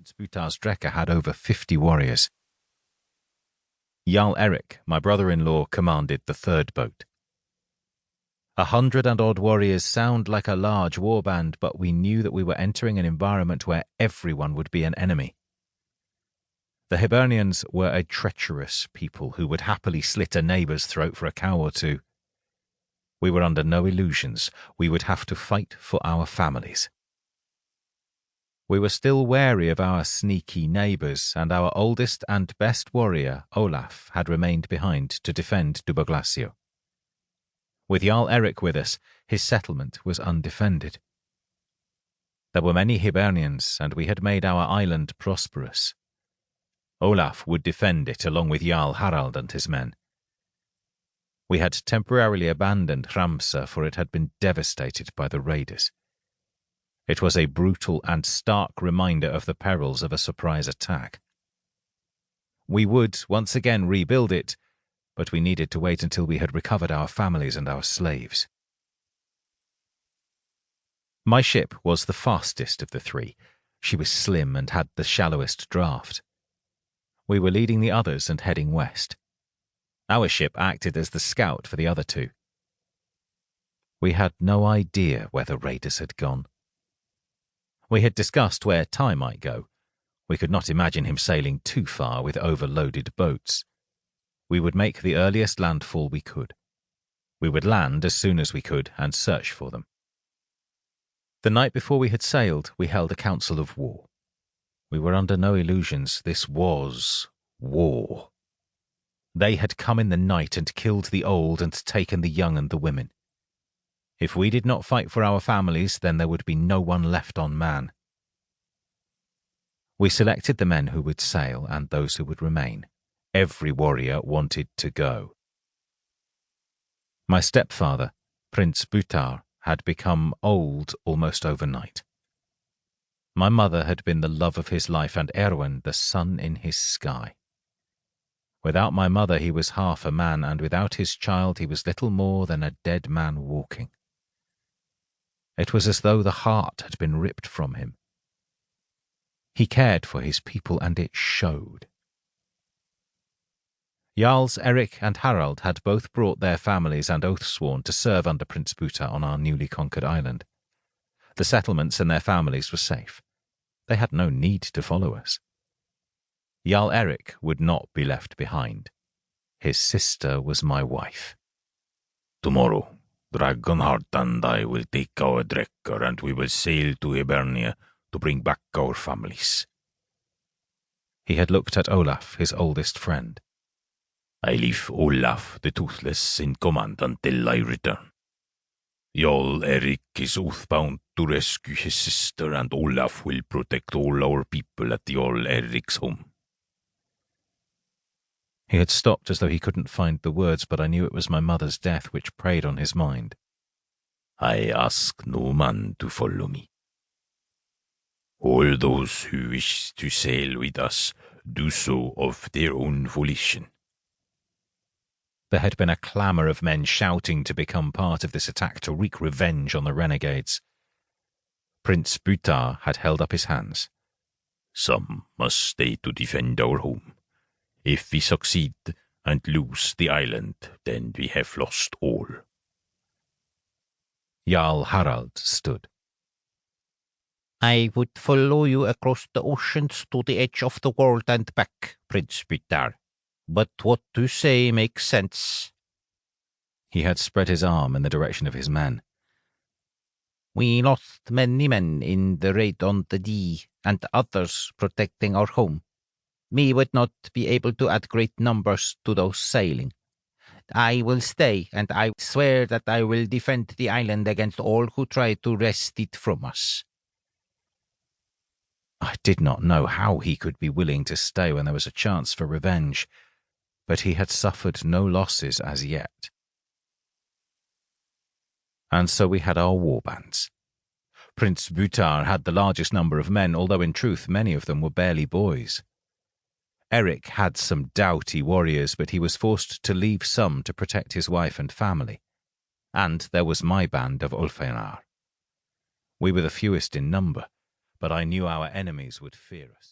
Prince Butar's Drekka had over 50 warriors. Jarl Eric, my brother-in-law, commanded the third boat. 100 and odd warriors sound like a large warband, but we knew that we were entering an environment where everyone would be an enemy. The Hibernians were a treacherous people who would happily slit a neighbour's throat for a cow or two. We were under no illusions. We would have to fight for our families. We were still wary of our sneaky neighbours, and our oldest and best warrior, Olaf, had remained behind to defend Duboglasio. With Jarl Eric with us, his settlement was undefended. There were many Hibernians, and we had made our island prosperous. Olaf would defend it along with Jarl Harald and his men. We had temporarily abandoned Hramsa, for it had been devastated by the raiders. It was a brutal and stark reminder of the perils of a surprise attack. We would once again rebuild it, but we needed to wait until we had recovered our families and our slaves. My ship was the fastest of the three. She was slim and had the shallowest draft. We were leading the others and heading west. Our ship acted as the scout for the other two. We had no idea where the raiders had gone. We had discussed where Ty might go. We could not imagine him sailing too far with overloaded boats. We would make the earliest landfall we could. We would land as soon as we could and search for them. The night before we had sailed, we held a council of war. We were under no illusions. This was war. They had come in the night and killed the old and taken the young and the women. If we did not fight for our families, then there would be no one left on man. We selected the men who would sail and those who would remain. Every warrior wanted to go. My stepfather, Prince Butar, had become old almost overnight. My mother had been the love of his life and Erwin the sun in his sky. Without my mother he was half a man, and without his child he was little more than a dead man walking. It was as though the heart had been ripped from him. He cared for his people, and it showed. Jarls Eric and Harald had both brought their families and oath-sworn to serve under Prince Butar on our newly conquered island. The settlements and their families were safe. They had no need to follow us. Jarl Eric would not be left behind. His sister was my wife. Tomorrow, Dragonheart and I will take our Drekka and we will sail to Hibernia to bring back our families. He had looked at Olaf, his oldest friend. I leave Olaf the Toothless in command until I return. Jarl Eric is oathbound to rescue his sister, and Olaf will protect all our people at Jarl Eric's home. He had stopped as though he couldn't find the words, but I knew it was my mother's death which preyed on his mind. I ask no man to follow me. All those who wish to sail with us do so of their own volition. There had been a clamour of men shouting to become part of this attack to wreak revenge on the renegades. Prince Butar had held up his hands. Some must stay to defend our home. If we succeed and lose the island, then we have lost all. Jarl Harald stood. I would follow you across the oceans to the edge of the world and back, Prince Butar. But what you say makes sense. He had spread his arm in the direction of his men. We lost many men in the raid on the Tadgh, and others protecting our home. We would not be able to add great numbers to those sailing. I will stay, and I swear that I will defend the island against all who try to wrest it from us. I did not know how he could be willing to stay when there was a chance for revenge, but he had suffered no losses as yet. And so we had our warbands. Prince Butar had the largest number of men, although in truth many of them were barely boys. Eric had some doughty warriors, but he was forced to leave some to protect his wife and family. And there was my band of Ulfhenar. We were the fewest in number, but I knew our enemies would fear us.